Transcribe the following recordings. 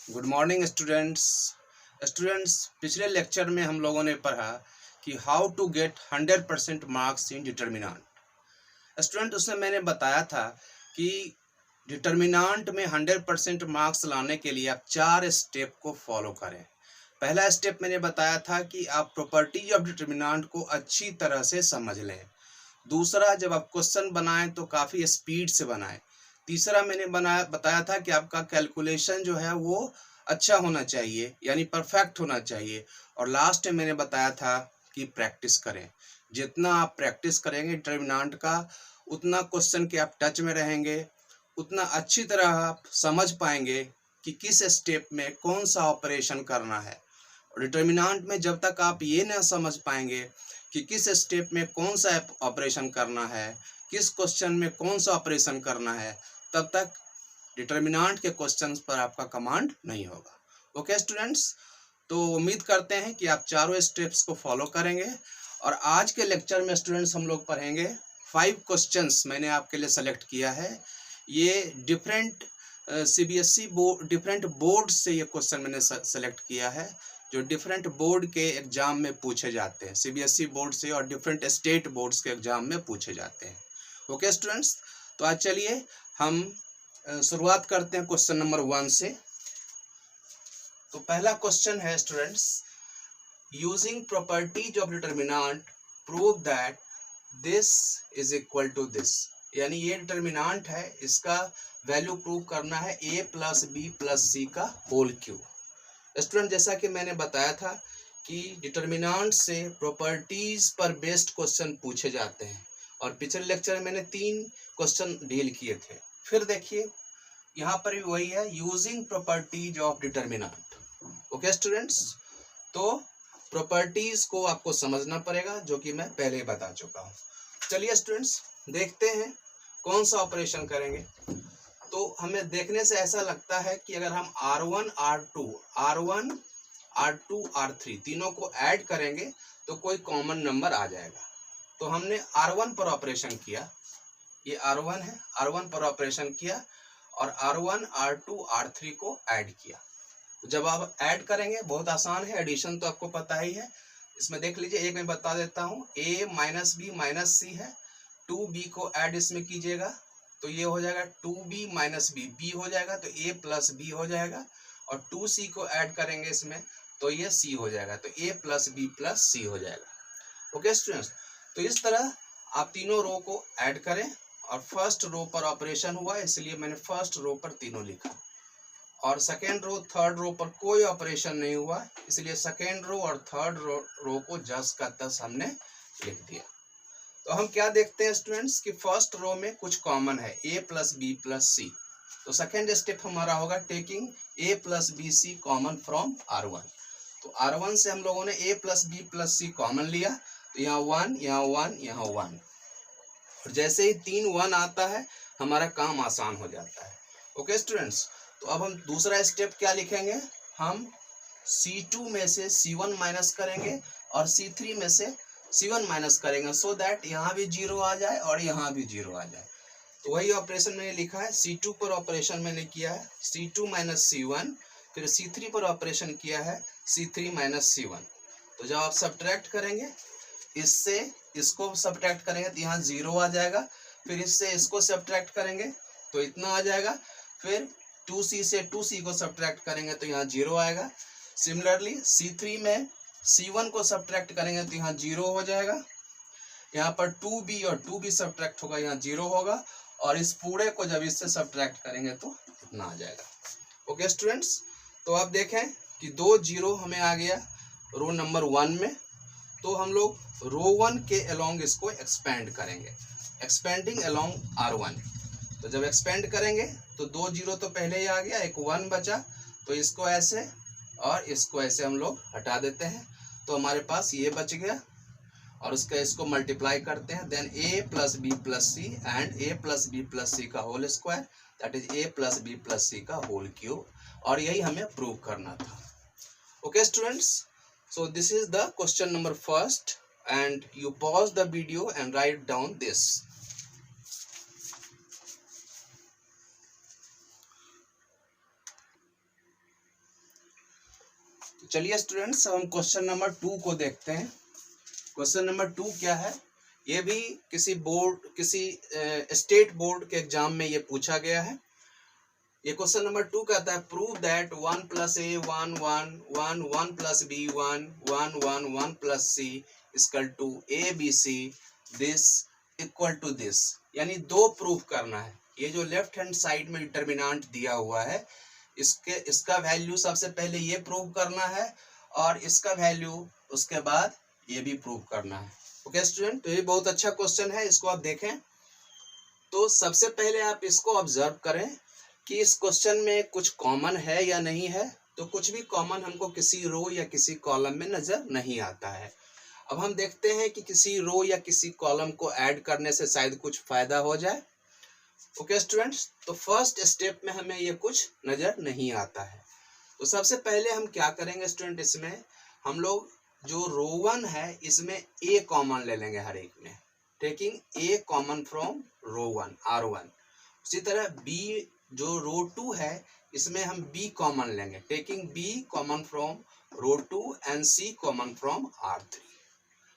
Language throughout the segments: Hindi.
Good morning students. पिछले लेक्चर में हम लोगों ने पढ़ा कि how to get 100% marks in determinant. Student, उसमें मैंने बताया था कि डिटर्मिनेंट में 100% मार्क्स लाने के लिए आप 4 स्टेप को फॉलो करें। पहला स्टेप मैंने बताया था कि आप प्रॉपर्टी ऑफ डिटर्मिनेंट को अच्छी तरह से समझ लें। दूसरा, जब आप क्वेश्चन बनाएं तो काफ़ी स्पीड से बनाएं। तीसरा, मैंने बताया था कि आपका कैलकुलेशन जो है वो अच्छा होना चाहिए, यानी परफेक्ट होना चाहिए। और लास्ट में मैंने बताया था कि प्रैक्टिस करें। जितना आप प्रैक्टिस करेंगे डिटर्मिनेंट का, उतना क्वेश्चन के आप टच में रहेंगे, उतना अच्छी तरह आप समझ पाएंगे कि किस स्टेप में कौन सा ऑपरेशन करना है। और डिटर्मिनेंट में जब तक आप ये ना समझ पाएंगे कि किस स्टेप में कौन सा ऑपरेशन करना है, किस क्वेश्चन में कौन सा ऑपरेशन करना है, तब तक डिटर्मिनेंट के क्वेश्चंस पर आपका कमांड नहीं होगा। ओके स्टूडेंट्स, तो उम्मीद करते हैं कि आप चारों स्टेप्स को फॉलो करेंगे। और आज के लेक्चर में स्टूडेंट्स हम लोग पढ़ेंगे 5 क्वेश्चंस मैंने आपके लिए सेलेक्ट किया है। ये different CBSE board, different board से ये क्वेश्चन मैंने सेलेक्ट किया है, जो डिफरेंट बोर्ड के एग्जाम में पूछे जाते हैं। सीबीएसई बोर्ड से और डिफरेंट स्टेट बोर्ड्स के एग्जाम में पूछे जाते हैं। ओके स्टूडेंट्स, तो आज चलिए हम शुरुआत करते हैं क्वेश्चन नंबर 1 से। तो पहला क्वेश्चन है students, using properties of determinant prove that this is equal to this. यानी ये डिटर्मिनेंट है, इसका वैल्यू प्रूव करना है a plus B plus C का होल क्यूब। स्टूडेंट, जैसा कि मैंने बताया था कि डिटर्मिनेंट से प्रॉपर्टीज पर बेस्ड क्वेश्चन पूछे जाते हैं, और पिछले लेक्चर में मैंने 3 क्वेश्चन डील किए थे। फिर देखिए यहाँ पर भी वही है, using properties of determinant. Okay students, तो प्रॉपर्टीज को आपको समझना पड़ेगा, जो कि मैं पहले ही बता चुका हूँ। चलिए स्टूडेंट्स, देखते हैं कौन सा ऑपरेशन करेंगे। तो हमें देखने से ऐसा लगता है कि अगर हम R1 R2 R3 तीनों को ऐड करेंगे तो कोई कॉमन नंबर आ जाएगा। तो हमने R1 पर ऑपरेशन किया, ये R1 है, R1 पर ऑपरेशन किया और R1 R2 R3 को ऐड किया। तो जब आप ऐड करेंगे, बहुत आसान है, एडिशन तो आपको पता ही है। इसमें देख लीजिए, एक मैं बता देता हूँ, a माइनस बी माइनस सी है, 2b को ऐड इसमें कीजिएगा तो ये हो जाएगा 2b माइनस बी, b हो जाएगा तो a प्लस बी हो जाएगा, और 2c को ऐड करेंगे इसमें तो ये c हो जाएगा, तो a प्लस बी प्लस सी हो जाएगा। ओके स्टूडेंट्स, तो इस तरह आप तीनों रो को ऐड करें, और फर्स्ट रो पर ऑपरेशन हुआ इसलिए मैंने फर्स्ट रो पर तीनों लिखा, और सेकेंड रो थर्ड रो पर कोई ऑपरेशन नहीं हुआ इसलिए सेकेंड रो और थर्ड रो को जस का तस हमने लिख दिया। तो हम क्या देखते हैं स्टूडेंट्स कि फर्स्ट रो में कुछ कॉमन है, a plus B plus C. तो सेकेंड स्टेप हमारा होगा taking a plus B C common from R1। तो R1 से हम लोगों ने a plus B plus C common लिया, तो यहाँ 1 यहाँ 1 यहाँ 1, और जैसे ही 3 1 आता है हमारा काम आसान हो जाता है। ओके स्टूडेंट्स, तो अब हम दूसरा स्टेप क्या लिखेंगे, हम C2 में से C1 माइनस करेंगे और C3 में से C1 माइनस करेंगे, सो दैट यहाँ भी 0 आ जाए और यहाँ भी 0 आ जाए। तो वही ऑपरेशन मैंने लिखा है, C2 पर ऑपरेशन मैंने किया है C2 माइनस C1, फिर C3 पर ऑपरेशन किया है C3 माइनस C1। तो जब आप सब्ट्रैक्ट करेंगे, इससे इसको सब्ट्रैक्ट करेंगे तो यहाँ 0 आ जाएगा, फिर इससे इसको सब्ट्रैक्ट करेंगे तो इतना आ जाएगा, फिर 2c से 2c को सब्ट्रैक्ट करेंगे तो यहाँ 0 आएगा। सिमिलरली C3 में C1 को सब्ट्रैक्ट करेंगे तो यहाँ 0 हो जाएगा, यहाँ पर 2b और 2b सब्ट्रैक्ट होगा, यहाँ 0 होगा, और इस पूरे को जब इससे सब्ट्रैक्ट करेंगे तो इतना आ जाएगा। ओके स्टूडेंट्स, तो आप देखें कि 2 0 हमें आ गया रो नंबर 1 में। तो हम लोग रो 1 के अलोंग इसको एक्सपेंड करेंगे, एक्सपेंडिंग अलोंग R1। तो जब एक्सपेंड करेंगे तो 2 0 तो पहले ही आ गया, एक 1 बचा, तो इसको ऐसे और इसको ऐसे हम लोग हटा देते हैं, तो हमारे पास ये बच गया, और उसका इसको मल्टीप्लाई करते हैं, then a plus B plus C and a plus B plus C का whole square, that is a plus B plus C का होल क्यूब, और यही हमें प्रूव करना था। Okay students, so this is the question number first, and you pause the video and write down this. चलिए स्टूडेंट्स, हम क्वेश्चन नंबर 2 को देखते हैं। क्वेश्चन नंबर 2 क्या है, ये भी किसी स्टेट बोर्ड के एग्जाम में ये पूछा गया है। ये क्वेश्चन नंबर 2 कहता है prove that 1 + a 1 1 1 1 + b 1 1 1 1 + c = abc this equal to this. यानी 2 प्रूव करना है। ये जो लेफ्ट हैंड साइड में डिटर्मिनेंट दिया हुआ है, इसका वैल्यू सबसे पहले ये प्रूव करना है और इसका वैल्यू उसके बाद ये भी प्रूव करना है। ओके स्टूडेंट, तो ये बहुत अच्छा क्वेश्चन है, इसको आप देखें। तो सबसे पहले आप इसको ऑब्जर्व करें कि इस क्वेश्चन में कुछ कॉमन है या नहीं है। तो कुछ भी कॉमन हमको किसी रो या किसी कॉलम में नजर नहीं आता है। अब हम देखते हैं कि किसी रो या किसी कॉलम को ऐड करने से शायद कुछ फायदा हो जाए। ओके स्टूडेंट्स, तो फर्स्ट स्टेप में हमें ये कुछ नजर नहीं आता है। तो सबसे पहले हम क्या करेंगे स्टूडेंट, इसमें हम लोग जो रो 1 है इसमें ए कॉमन ले लेंगे हर एक में, taking A common from row 1 R1। उसी तरह बी जो रो 2 है इसमें हम बी कॉमन लेंगे, taking B common from row 2 and C common from R3।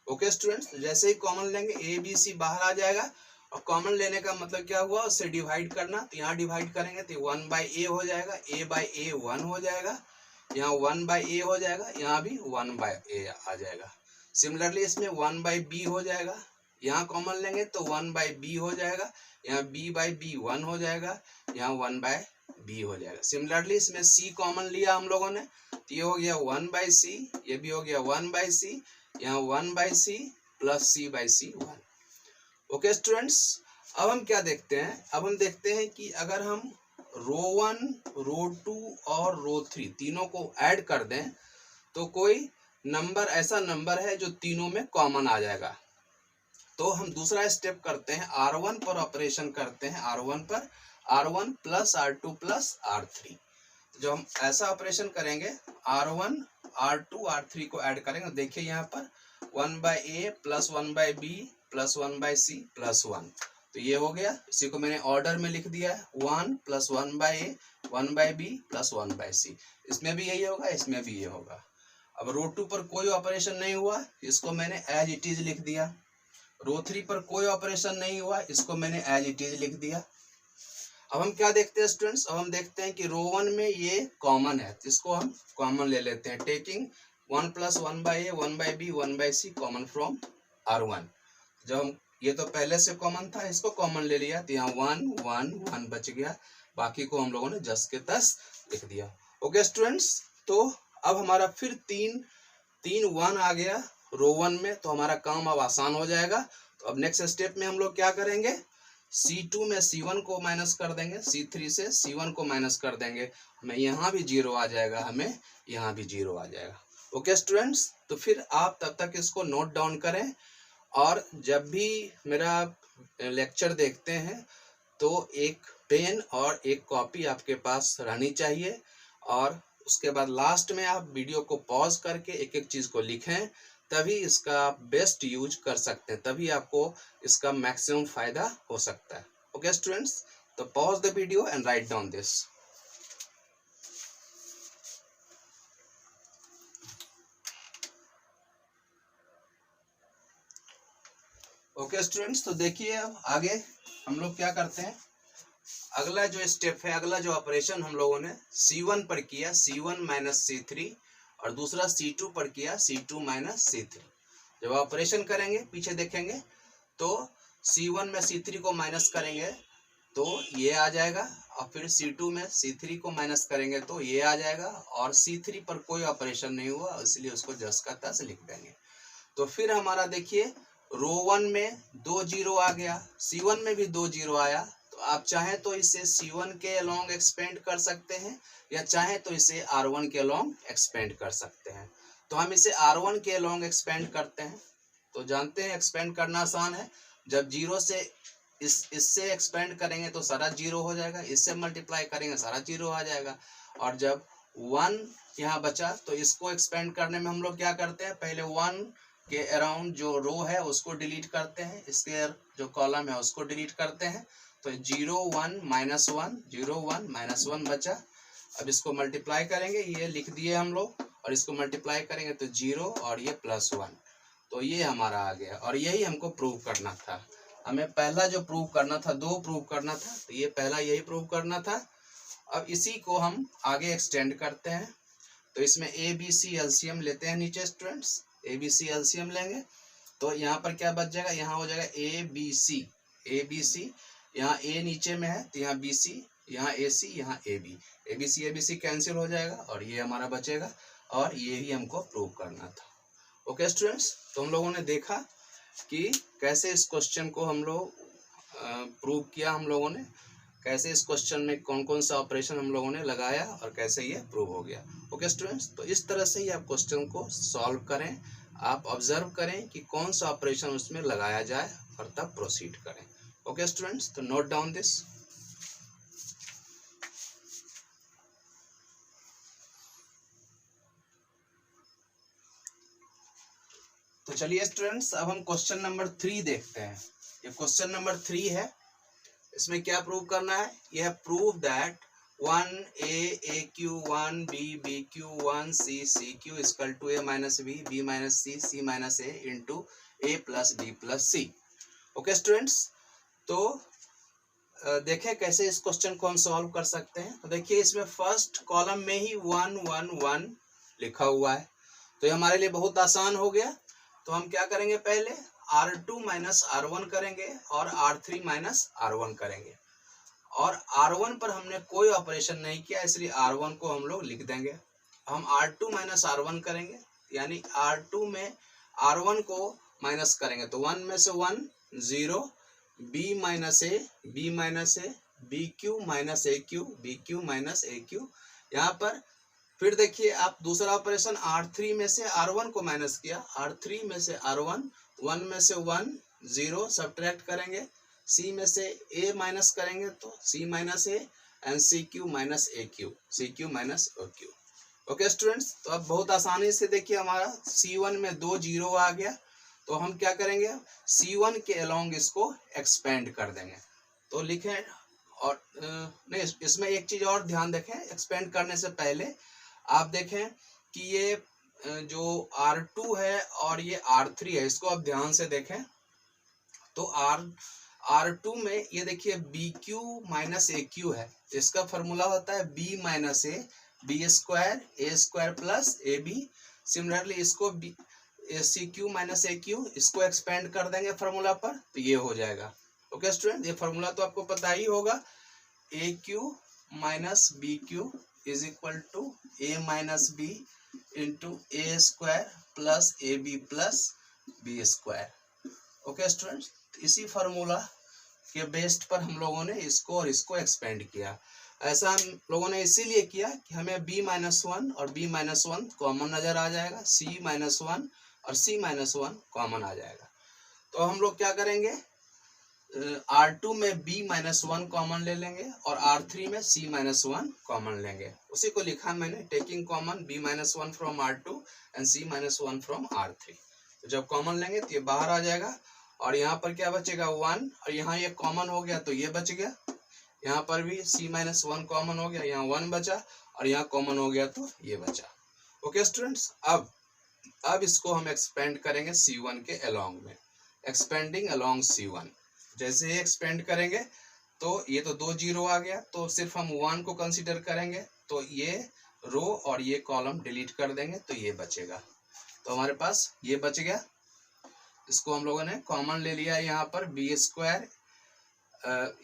Okay students, जैसे ही कॉमन लेंगे ए बी सी बाहर आ जाएगा। और कॉमन लेने का मतलब क्या हुआ, उससे डिवाइड करना। तो यहाँ डिवाइड करेंगे तो 1/a हो जाएगा, a/a 1 हो जाएगा, यहाँ 1/a हो जाएगा, यहाँ भी 1/a आ जाएगा। सिमिलरली इसमें 1/b हो जाएगा, यहाँ कॉमन लेंगे तो 1/b हो जाएगा, यहाँ b/b 1 हो जाएगा, यहाँ 1/b हो जाएगा। सिमिलरली इसमें c कॉमन लिया हम लोगों ने, तो ये हो गया 1/c, ये भी हो गया 1/c, यहाँ 1/c plus c/c 1। Okay students, अब हम क्या देखते हैं, अब हम देखते हैं कि अगर हम रो 1, रो 2 और रो 3 तीनों को ऐड कर दें तो कोई नंबर ऐसा नंबर है जो तीनों में कॉमन आ जाएगा। तो हम दूसरा स्टेप करते हैं, R1 पर ऑपरेशन करते हैं, R1 पर R1 + R2 + R3। जो हम ऐसा ऑपरेशन करेंगे, R1 R2 R3 को ऐड करेंगे, देखिए यहाँ पर 1/a + 1/b + 1/c + 1। तो ये हो गया, इसी को मैंने ऑर्डर में लिख दिया है, 1 + 1/a 1/b + 1/c। इसमें भी यही होगा, इसमें भी ये होगा। अब रो 2 पर कोई ऑपरेशन नहीं हुआ, इसको मैंने एज इट इज लिख दिया। रो 3 पर कोई ऑपरेशन नहीं हुआ, इसको मैंने एज इट इज लिख दिया। अब हम क्या देखते हैं स्टूडेंट्स, अब हम देखते हैं कि रो 1 में ये कॉमन है, इसको हम कॉमन ले लेते हैं, taking 1 + 1/a 1/b 1/c common from R1। जब हम ये तो पहले से कॉमन था, इसको कॉमन ले लिया तो यहाँ 1 1 1 बच गया, बाकी को हम लोगों ने जस के तस लिख दिया। ओके स्टूडेंट्स, तो अब हमारा फिर 3 1 आ गया रो 1 में, तो हमारा काम अब आसान हो जाएगा। तो अब नेक्स्ट स्टेप में हम लोग क्या करेंगे, C2 में C1 को माइनस कर देंगे, C3 से C1 को माइनस कर देंगे, हमें यहाँ भी 0 आ जाएगा, हमें यहाँ भी 0 आ जाएगा। ओके स्टूडेंट्स, तो फिर आप तब तक इसको नोट डाउन करें और जब भी मेरा लेक्चर देखते हैं तो एक पेन और एक कॉपी आपके पास रहनी चाहिए। और उसके बाद लास्ट में आप वीडियो को पॉज करके एक एक चीज़ को लिखें, तभी इसका बेस्ट यूज कर सकते हैं, तभी आपको इसका मैक्सिमम फायदा हो सकता है। ओके स्टूडेंट्स, तो pause the video and write down this. Okay students, तो देखिए अब आगे हम लोग क्या करते हैं। अगला जो स्टेप है, अगला जो ऑपरेशन हम लोगों ने C1 पर किया, C1 - C3, और दूसरा C2 पर किया, C2 - C3। जब ऑपरेशन करेंगे पीछे देखेंगे तो C1 में C3 को माइनस करेंगे तो ये आ जाएगा, और फिर C2 में C3 को माइनस करेंगे तो ये आ जाएगा, और C3 पर कोई ऑपरेशन नहीं हुआ इसलिए उसको जस का तस लिख देंगे। तो फिर हमारा देखिए रो 1 में 2 0 आ गया, C1 में भी 2 0 आया। तो आप चाहें तो इसे C1 के अलोंग एक्सपेंड कर सकते हैं, या चाहें तो इसे R1 के अलोंग एक्सपेंड कर सकते हैं। तो हम इसे R1 के अलोंग एक्सपेंड करते हैं। तो जानते हैं एक्सपेंड करना आसान है, जब 0 से इससे एक्सपेंड करेंगे तो सारा 0 हो जाएगा, इससे मल्टीप्लाई करेंगे सारा 0 आ जाएगा, और जब 1 यहाँ बचा तो इसको एक्सपेंड करने में हम लोग क्या करते हैं, पहले 1 के अराउंड जो रो है उसको डिलीट करते हैं, इसके जो कॉलम है उसको डिलीट करते हैं। तो 0 1 -1 0 1 -1 बचा। अब इसको मल्टीप्लाई करेंगे, ये लिख दिए हम लोग, और इसको मल्टीप्लाई करेंगे तो 0 और ये +1, तो ये हमारा आ गया। और यही हमको प्रूव करना था। हमें पहला जो प्रूव करना था, 2 प्रूव करना था, तो ये पहला यही प्रूव करना था। अब इसी को हम आगे एक्सटेंड करते हैं। तो इसमें ABC एलसीएम लेते हैं नीचे स्टूडेंट्स, ABC एलसीएम लेंगे तो यहाँ पर क्या बच जाएगा, यहाँ हो जाएगा ABC, यहाँ A नीचे में है तो यहाँ BC, यहाँ AC, यहाँ ABC कैंसिल हो जाएगा और ये हमारा बचेगा, और ये ही हमको प्रूव करना था। ओके स्टूडेंट्स, तो हम लोगों ने देखा कि कैसे इस क्वेश्चन को हम लोग प्रूव किया, हम लोगों ने कैसे इस क्वेश्चन में कौन कौन सा ऑपरेशन हम लोगों ने लगाया और कैसे ये प्रूव हो गया। ओके स्टूडेंट्स, तो इस तरह से ही आप क्वेश्चन को सॉल्व करें, आप ऑब्जर्व करें कि कौन सा ऑपरेशन उसमें लगाया जाए और तब प्रोसीड करें। ओके स्टूडेंट्स, तो नोट डाउन दिस। तो चलिए स्टूडेंट्स, अब हम क्वेश्चन नंबर 3 देखते हैं। ये क्वेश्चन नंबर 3 है। इसमें क्या प्रूव करना है, यह prove that 1a aq 1b bq 1c cq equal to a minus b b minus c c minus a into a plus b plus c। Okay students, तो देखें कैसे इस क्वेश्चन को हम सॉल्व कर सकते हैं। तो देखिए इसमें फर्स्ट कॉलम में ही 1 1 1 लिखा हुआ है, तो ये हमारे लिए बहुत आसान हो गया। तो हम क्या करेंगे, पहले R2 माइनस R1 करेंगे और R3 माइनस R1 करेंगे, और R1 पर हमने कोई ऑपरेशन नहीं किया इसलिए R1 को हम लोग लिख देंगे। हम R2 माइनस R1 करेंगे, यानी R2 में R1 को माइनस करेंगे तो 1 में से 1 0, B minus A BQ minus AQ BQ minus AQ। यहाँ पर फिर देखिए आप दूसरा ऑपरेशन R3 में से R1 को माइनस किया, R3 में से R1, 1 में से 1 0 सब्ट्रैक्ट करेंगे, C में से A माइनस करेंगे तो C minus A and CQ minus AQ CQ minus OQ। Okay students, तो अब बहुत आसानी से देखिए हमारा C1 में 2 0 आ गया, तो हम क्या करेंगे, C1 के अलोंग इसको एक्सपेंड कर देंगे। तो लिखें, और नहीं इसमें एक चीज और ध्यान देखें, एक्सपेंड करने से पहले आप देखें कि ये जो R2 है और ये R3 है, इसको आप ध्यान से देखें। तो R2 में ये देखिए BQ माइनस AQ है, इसका फॉर्मूला होता है B minus A B² plus AB। Similarly इसको CQ माइनस AQ, इसको एक्सपेंड कर देंगे फॉर्मूला पर तो ये हो जाएगा। ओके स्टूडेंट, ये फॉर्मूला तो आपको पता ही होगा, AQ minus BQ is equal to A minus B into A² plus AB plus B²। Okay students, इसी फार्मूला के बेस्ड पर हम लोगों ने इसको और इसको एक्सपेंड किया। ऐसा हम लोगों ने इसीलिए किया कि हमें B माइनस 1 और B माइनस 1 कॉमन नजर आ जाएगा, C माइनस 1 और C माइनस 1 कॉमन आ जाएगा। तो हम लोग क्या करेंगे, R2 में B माइनस 1 कॉमन ले लेंगे और R3 में C माइनस 1 कॉमन लेंगे। उसी को लिखा मैंने, taking common B minus 1 from R2 and C minus 1 from R3। तो जब कॉमन लेंगे तो ये बाहर आ जाएगा, और यहाँ पर क्या बचेगा 1, और यहाँ ये कॉमन हो गया तो ये बच गया। यहाँ पर भी C माइनस 1 कॉमन हो गया, यहाँ 1 बचा, और यहाँ कॉमन हो गया तो ये बचा। ओके स्टूडेंट्स, अब इसको हम एक्सपेंड करेंगे C1 के अलोंग में, एक्सपेंडिंग अलोंग C1। जैसे ही एक्सपेंड करेंगे तो ये तो 2 0 आ गया, तो सिर्फ हम 1 को कंसीडर करेंगे, तो ये रो और ये कॉलम डिलीट कर देंगे तो ये बचेगा। तो हमारे पास ये बच गया, इसको हम लोगों ने कॉमन ले लिया। यहाँ पर B²,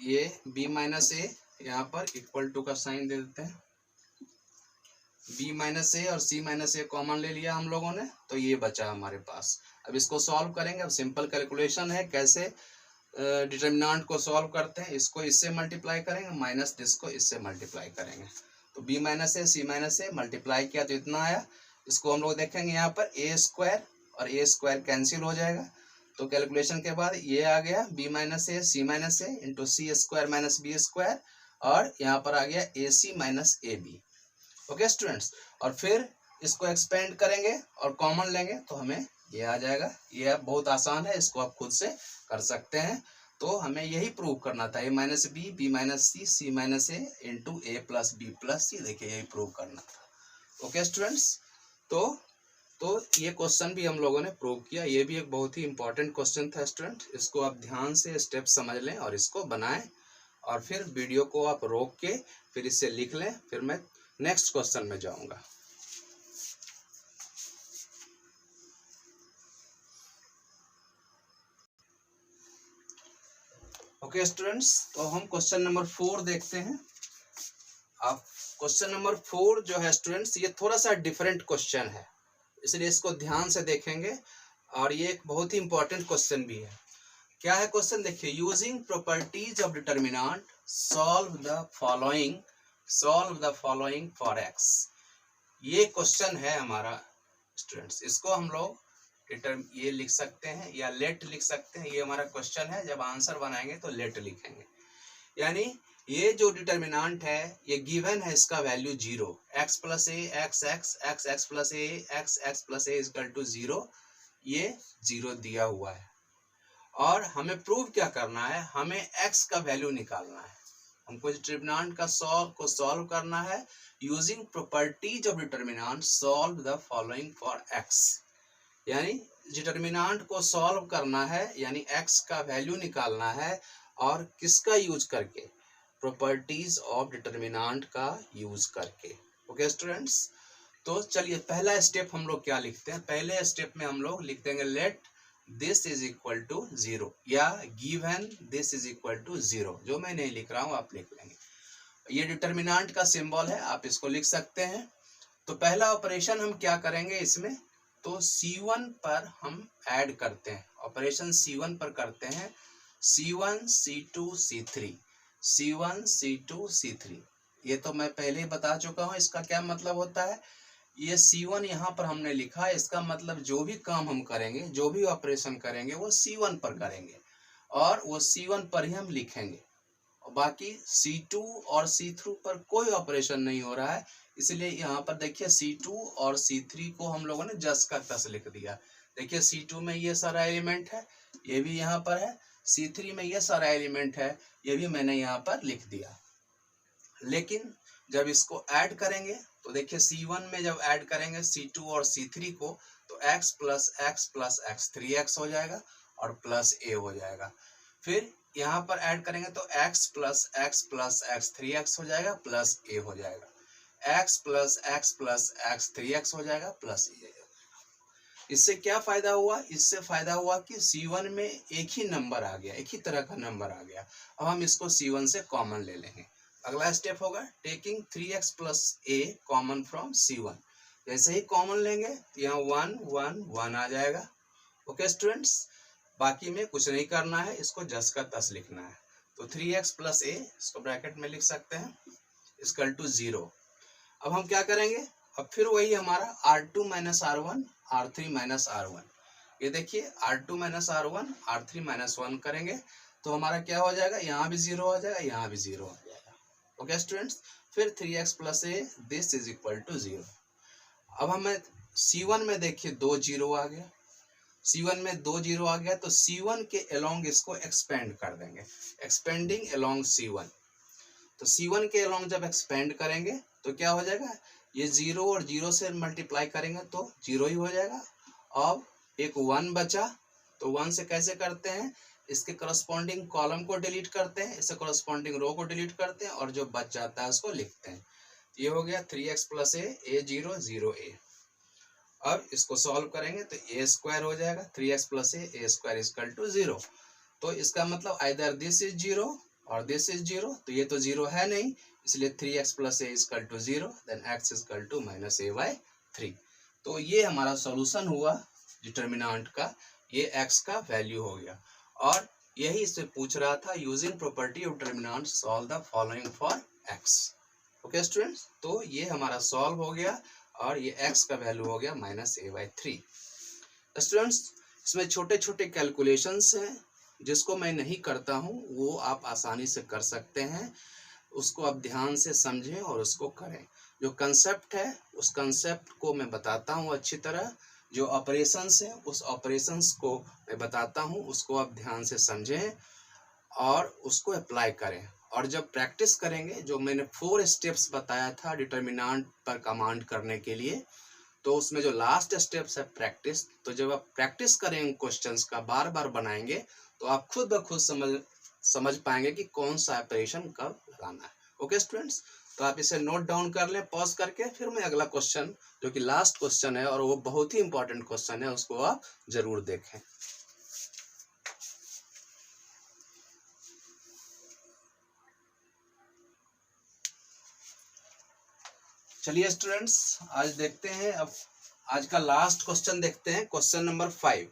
ये B माइनस A, यहाँ पर इक्वल टू का साइन दे देते हैं, B माइनस A और C माइनस A कॉमन ले लिया हम लोगों ने, तो ये बचा हमारे पास। अब इसको सॉल्व करेंगे। अब सिंपल कैलकुलेशन है, कैसे डिटर्मिनेंट को सॉल्व करते हैं, इसको इससे मल्टीप्लाई करेंगे, माइनस इसको इससे मल्टीप्लाई करेंगे। तो B minus A C minus A multiply किया तो इतना आया। इसको हम लोग देखेंगे यहाँ पर A² और A² कैंसिल हो जाएगा, तो कैलकुलेशन के बाद ये आ गया B minus A C minus A into C² minus B², और यहाँ पर आ गया AC minus AB। Okay students, और फिर इसको एक्सपेंड करेंगे और कॉमन लेंगे तो हमें ये आ जाएगा। ये बहुत आसान है, इसको आप खुद से कर सकते हैं। तो हमें यही प्रूव करना था, A minus B B minus C C minus A into A plus B plus C, देखिए यही प्रूव करना था। ओके स्टूडेंट्स, तो ये क्वेश्चन भी हम लोगों ने प्रूव किया। ये भी एक बहुत ही इंपॉर्टेंट क्वेश्चन था स्टूडेंट। इसको आप ध्यान से स्टेप समझ लें और इसको बनाएं, और फिर वीडियो को आप रोक के फिर इसे लिख लें। फिर मैं नेक्स्ट क्वेश्चन में जाऊंगा। ओके स्टूडेंट्स, तो हम क्वेश्चन नंबर 4 देखते हैं। आप क्वेश्चन नंबर 4 जो है स्टूडेंट्स, ये थोड़ा सा डिफरेंट क्वेश्चन है, इसलिए इसको ध्यान से देखेंगे, और ये एक बहुत ही इंपॉर्टेंट क्वेश्चन भी है। क्या है क्वेश्चन, देखिए। Using properties of determinant solve the following for x. ये क्वेश्चन है हमारा स्टूडेंट्स। इसको हम लोग ये लिख सकते हैं या लेट लिख सकते हैं। ये हमारा क्वेश्चन है, जब आंसर बनाएंगे तो लेट लिखेंगे। यानी ये जो डिटर्मिनेंट है ये गिवन है, इसका value 0, x plus A x x x x plus A x plus A equal to 0, ये 0 दिया हुआ है। और हमें प्रूव क्या करना है, हमें x का वैल्यू निकालना है। हमको डिटर्मिनेंट का सॉल्व करना है। Using properties of determinant solve the following for x। यानी डिटर्मिनेंट को सॉल्व करना है, यानी x का वैल्यू निकालना है, और किसका यूज करके, प्रॉपर्टीज ऑफ डिटर्मिनेंट का यूज करके। ओके स्टूडेंट्स, तो चलिए पहला स्टेप हम लोग क्या लिखते हैं। पहले स्टेप में हम लोग लिख देंगे let this is equal to 0, या given this is equal to 0। जो मैं नहीं लिख रहा हूं आप लिख लेंगे। ये डिटर्मिनेंट का सिंबल है, आप इसको लिख सकते हैं। तो पहला ऑपरेशन हम क्या करेंगे इसमें, तो C1 पर हम ऐड करते हैं। ऑपरेशन C1 पर करते हैं, C1 C2 C3, C1 C2 C3। ये तो मैं पहले ही बता चुका हूँ। इसका क्या मतलब होता है, ये C1 यहाँ पर हमने लिखा है, इसका मतलब जो भी काम हम करेंगे, जो भी ऑपरेशन करेंगे वो C1 पर करेंगे, और वो C1 पर ही हम लिखेंगे। और बाकी C2 और C3 पर कोई ऑपरेशन नहीं हो रहा है, इसलिए यहाँ पर देखिए C2 और C3 को हम लोगों ने जस का तस लिख दिया। देखिए C2 में ये सारा एलिमेंट है, ये भी यहाँ पर है। C3 में ये सारा एलिमेंट है, ये भी मैंने यहाँ पर लिख दिया। लेकिन जब इसको ऐड करेंगे तो देखिए C1 में जब ऐड करेंगे C2 और C3 को, तो x plus x plus x 3x हो जाएगा और प्लस a हो जाएगा। फिर यहाँ पर ऐड करेंगे तो x plus x plus x 3x हो जाएगा प्लस a हो जाएगा। x प्लस एक्स 3x हो जाएगा प्लस a। इससे क्या फायदा हुआ, इससे फायदा हुआ कि C1 में एक ही नंबर आ गया, एक ही तरह का नंबर आ गया। अब हम इसको C1 से कॉमन ले लेंगे। अगला स्टेप होगा taking 3x plus a common from C1। जैसे ही कॉमन लेंगे तो यहाँ 1 1 1 आ जाएगा। ओके स्टूडेंट्स, बाकी में कुछ नहीं करना है, इसको जस का तस लिखना है। तो 3x प्लस a, इसको ब्रैकेट में लिख सकते हैं, इक्वल टू 0। अब हम क्या करेंगे, अब फिर वही हमारा R2 minus R1 R3 minus R1। ये देखिए R2 minus R1 R3 minus 1 करेंगे तो हमारा क्या हो जाएगा, यहाँ भी 0 हो जाएगा, यहाँ भी 0 हो जाएगा। ओके स्टूडेंट्स, फिर 3x plus a this is equal to 0। अब हमें C1 में देखिए 2 0 आ गया। C1 में 2 0 आ गया तो C1 के अलोंग इसको एक्सपेंड कर देंगे, एक्सपेंडिंग अलोंग C1। तो C1 के अलोंग जब एक्सपेंड करेंगे तो क्या हो जाएगा, ये 0 और 0 से मल्टीप्लाई करेंगे तो 0 ही हो जाएगा। अब एक 1 बचा, तो 1 से कैसे करते हैं, इसके करस्पॉन्डिंग कॉलम को डिलीट करते हैं, इससे करस्पॉन्डिंग रो को डिलीट करते हैं, और जो बच जाता है उसको लिखते हैं। ये हो गया 3x प्लस a 0 0 a। अब इसको सॉल्व करेंगे तो a स्क्वायर हो जाएगा, 3x plus a square equal to 0। तो इसका मतलब आइदर दिस इज 0 और दिस इज 0, तो ये तो 0 है नहीं, इसलिए 3x plus a equal to 0, then x equal to minus a by 3। तो ये हमारा सॉल्यूशन हुआ डिटर्मिनेंट का, ये x का वैल्यू हो गया। और यही इससे पूछ रहा था, using property of determinant solve the following for x। Okay students, तो ये हमारा सॉल्व हो गया, और ये x का वैल्यू हो गया माइनस a बाई 3। स्टूडेंट्स, इसमें छोटे छोटे कैलकुलेशंस हैं, जिसको मैं नहीं करता हूँ वो आप आसानी से कर सकते हैं। उसको आप ध्यान से समझें और उसको करें। जो कंसेप्ट है उस कंसेप्ट को मैं बताता हूँ अच्छी तरह, जो ऑपरेशंस है उस ऑपरेशंस को मैं बताता हूँ, उसको आप ध्यान से समझें और उसको अप्लाई करें। और जब प्रैक्टिस करेंगे, जो मैंने 4 स्टेप्स बताया था डिटर्मिनेंट पर कमांड करने के लिए, तो उसमें जो लास्ट स्टेप्स है प्रैक्टिस, तो जब आप प्रैक्टिस करेंगे क्वेश्चंस का, बार बार बनाएंगे, तो आप खुद ब खुद समझ पाएंगे कि कौन सा ऑपरेशन कब लगाना है। ओके स्टूडेंट्स, तो आप इसे नोट डाउन कर लें पॉज करके, फिर मैं अगला क्वेश्चन जो कि लास्ट क्वेश्चन है और वो बहुत ही इंपॉर्टेंट क्वेश्चन है, उसको आप जरूर देखें। चलिए स्टूडेंट्स, आज देखते हैं, अब आज का लास्ट क्वेश्चन देखते हैं, क्वेश्चन नंबर 5।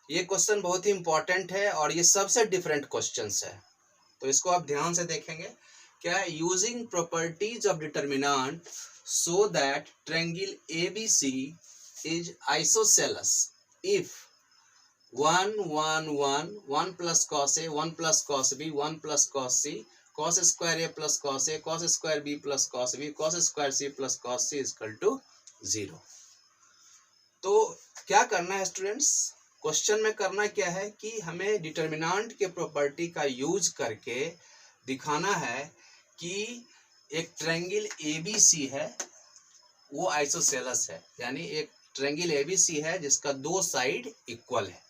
ये क्वेश्चन बहुत ही इंपॉर्टेंट है और ये सबसे डिफरेंट क्वेश्चंस है, तो इसको आप ध्यान से देखेंगे। क्या, using properties of determinant so that triangle ABC is isosceles if 1 1 1 1 plus cos A 1 plus cos B 1 plus cos C cos square A plus cos A cos square B plus cos B cos square C plus cos C equal to 0। तो क्या करना है स्टूडेंट्स, क्वेश्चन में करना क्या है कि हमें डिटर्मिनेंट के प्रॉपर्टी का यूज करके दिखाना है कि एक ट्रायंगल ABC है वो आइसोसेलेस है, यानी एक ट्रायंगल ABC है जिसका दो साइड इक्वल है।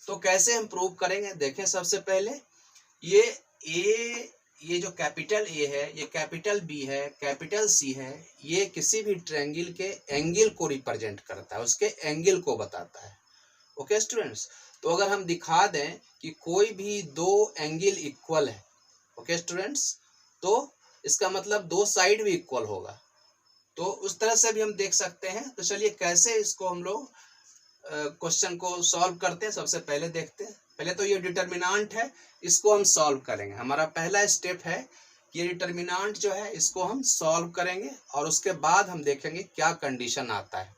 तो कैसे हम प्रूव करेंगे, देखें। सबसे पहले ये जो कैपिटल A है, ये कैपिटल B है, कैपिटल C है, ये किसी भी ट्रायंगल के एंगल को रिप्रेजेंट करता है, उसके एंगल को बताता है। ओके स्टूडेंट्स, तो अगर हम दिखा दें कि कोई भी दो एंगल इक्वल है, ओके स्टूडेंट्स, तो इसका मतलब दो साइड भी इक्वल होगा, तो उस तरह से भी हम देख सकते हैं। तो चलिए कैसे इसको हम लोग क्वेश्चन को सॉल्व करते हैं, सबसे पहले देखते हैं। पहले तो ये डिटर्मिनेंट है, इसको हम सॉल्व करेंगे। हमारा पहला स्टेप है कि ये डिटर्मिनेंट जो है इसको हम सॉल्व करेंगे और उसके बाद हम देखेंगे क्या कंडीशन आता है।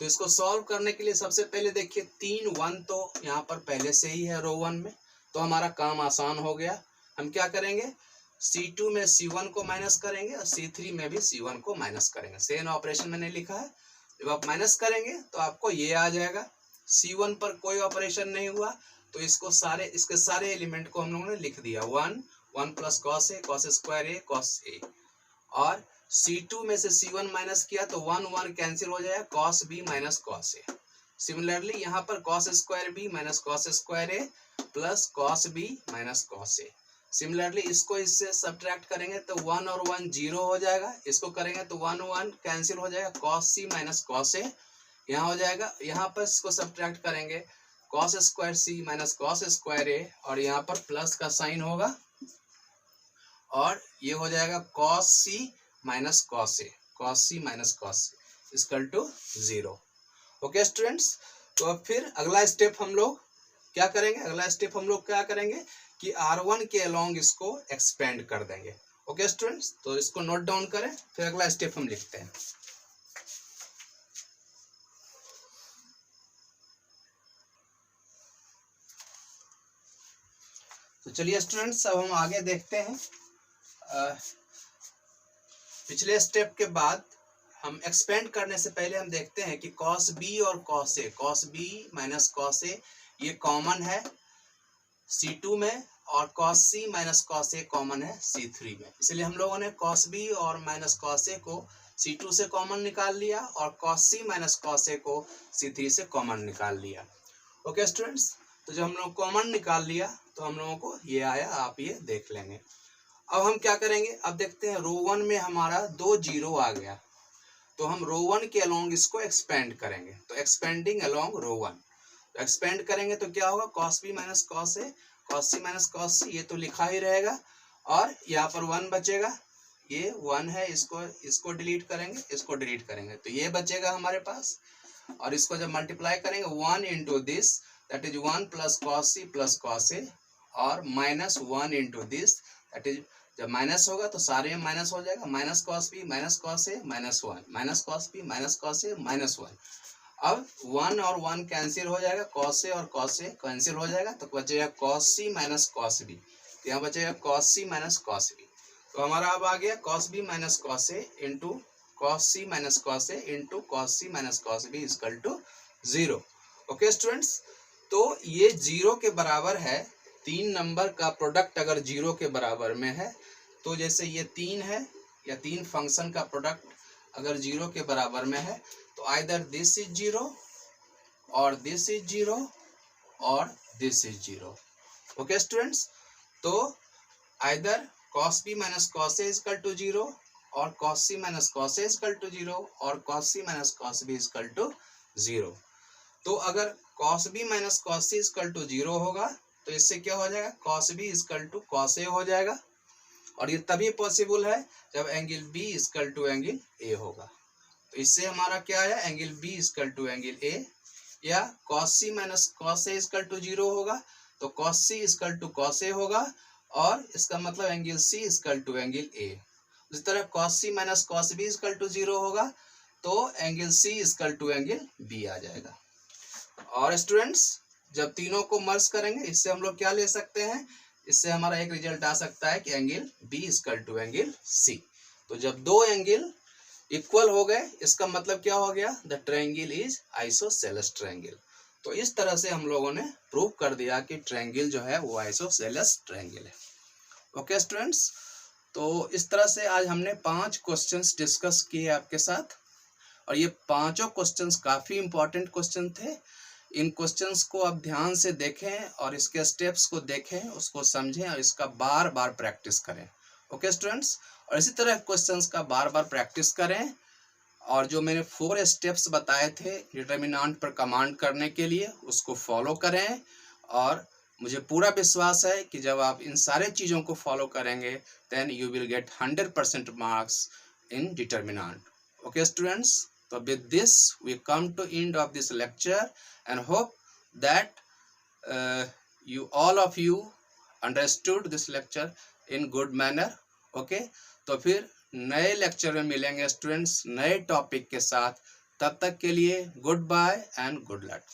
तो इसको सॉल्व करने के लिए सबसे पहले देखिए 3 1 तो यहाँ पर पहले से ही है रो 1 में, तो हमारा काम आसान हो गया। हम क्या करेंगे, C2 में C1 को माइनस करेंगे और C3 में भी C1 को माइनस करेंगे। सेम ऑपरेशन मैंने लिखा है, जब आप माइनस करेंगे तो आपको ये आ जाएगा। C1 पर कोई ऑपरेशन नहीं हुआ, तो इसके सारे एलिमेंट को हम लोगों ने लिख दिया। 1 plus cos A cos square A cos A, और C2 में से C1 माइनस किया तो 1 1 कैंसिल हो जाएगा, cos B minus cos A. Similarly यहाँ पर cos square B minus cos square A plus cos B minus cos A. Similarly इसको इससे सब्ट्रैक्ट करेंगे तो 1 और 1 0 हो जाएगा, इसको करेंगे तो 1 1 कैंसिल हो जाएगा, कॉस सी माइनस कॉस ए यहाँ हो जाएगा। यहाँ पर इसको सब्ट्रैक्ट करेंगे, कॉस स्क्वायर सी माइनस कॉस स्क्वायर ए, और यहाँ पर प्लस का साइन होगा और ये हो जाएगा cos C minus cos A, cos C minus cos A equal to 0। Okay students, तो अब फिर अगला स्टेप हम लोग क्या करेंगे, कि R1 के अलोंग इसको एक्सपेंड कर देंगे। ओके स्टूडेंट्स, तो इसको नोट डाउन करें, फिर अगला स्टेप हम लिखते हैं। तो चलिए स्टूडेंट्स, अब हम आगे देखते हैं। पिछले स्टेप के बाद हम एक्सपेंड करने से पहले हम देखते हैं कि कॉस बी और कॉस बी माइनस कॉस ए ये कॉमन है C2 में, और कॉस सी माइनस कॉस ए कॉमन है C3 में। इसलिए हम लोगों ने कॉस बी और माइनस कॉस ए को C2 से कॉमन निकाल लिया और कॉस सी माइनस कॉस ए को C3 से कॉमन निकाल लिया। ओके स्टूडेंट्स, तो जब हम लोग कॉमन निकाल लिया तो हम लोगों को ये आया, आप ये देख लेंगे। अब हम क्या करेंगे, अब देखते हैं रो 1 में हमारा 2 0 आ गया, तो हम रो 1 के अलोंग इसको एक्सपेंड करेंगे। तो एक्सपेंडिंग अलोंग रो 1, तो एक्सपेंड करेंगे तो क्या होगा, cos B minus cos A cos C minus cos सी, ये तो लिखा ही रहेगा, और यहाँ पर 1 बचेगा, ये 1 है, इसको डिलीट करेंगे, तो ये बचेगा हमारे पास। और इसको जब मल्टीप्लाई करेंगे 1 into this, that is 1 plus cos A, और minus 1 into this, that is, जब माइनस होगा तो सारे में माइनस हो जाएगा, minus cos B minus cos A minus 1, minus cos B minus cos A minus 1। अब 1 और 1 कैंसिल हो जाएगा, कॉस ए और कॉस ए कैंसिल हो जाएगा, तो बचेगा cos C minus cos B, तो यहाँ बचेगा cos C minus cos B. तो हमारा अब आ गया cos B minus cos A into cos C minus cos A into cos C minus cos B equal to 0। Okay students, तो ये 0 के बराबर है। 3 नंबर का प्रोडक्ट अगर 0 के बराबर में है, तो जैसे ये 3 है या 3 फंक्शन का प्रोडक्ट अगर 0 के बराबर में है तो आइदर दिस इज 0 और दिस इज 0 और दिस इज 0। ओके स्टूडेंट्स, तो either cos b minus cos a equal to 0 और cos c minus cos a equal to 0 और cos c minus cos b equal to 0। तो अगर cos b minus cos c equal to 0 होगा तो इससे क्या हो जाएगा, cos b equal to cos a हो जाएगा, और ये तभी पॉसिबल है जब angle b equal to angle a होगा। तो इससे हमारा क्या है, angle b equal to angle a, या cos c minus cos a equal to 0 होगा तो cos c equal to cos a होगा, और इसका मतलब angle c equal to angle a। इस तरह cos c minus cos b equal to 0 होगा तो angle c equal to angle b आ जाएगा। और स्टूडेंट्स, जब तीनों को मर्ज करेंगे इससे हम लोग क्या ले सकते हैं, इससे हमारा एक रिजल्ट आ सकता है कि angle b equal to angle c। तो जब दो एंगल इक्वल हो गए इसका मतलब क्या हो गया, the triangle is isosceles triangle. तो इस तरह से हम लोगों ने प्रूव कर दिया कि ट्रायंगल जो है वो आइसोसेलेस ट्रायंगल है। ओके स्टूडेंट्स, तो इस तरह से आज हमने 5 क्वेश्चंस डिस्कस किए आपके साथ, और ये पांचों क्वेश्चंस काफ़ी इंपॉर्टेंट क्वेश्चन थे। इन क्वेश्चंस को आप ध्यान से देखें और इसके स्टेप्स को देखें, उसको समझें और इसका बार बार प्रैक्टिस करें। ओके स्टूडेंट्स, और इसी तरह क्वेश्चंस का बार बार प्रैक्टिस करें, और जो मैंने 4 स्टेप्स बताए थे डिटर्मिनेंट पर कमांड करने के लिए उसको फॉलो करें। और मुझे पूरा विश्वास है कि जब आप इन सारे चीज़ों को फॉलो करेंगे then you will get 100% marks in determinant. Okay students, so with this we come to end of this lecture and hope that you all of you understood this lecture in good manner. okay, तो फिर नए लेक्चर में मिलेंगे स्टूडेंट्स नए टॉपिक के साथ। तब तक के लिए goodbye and good luck.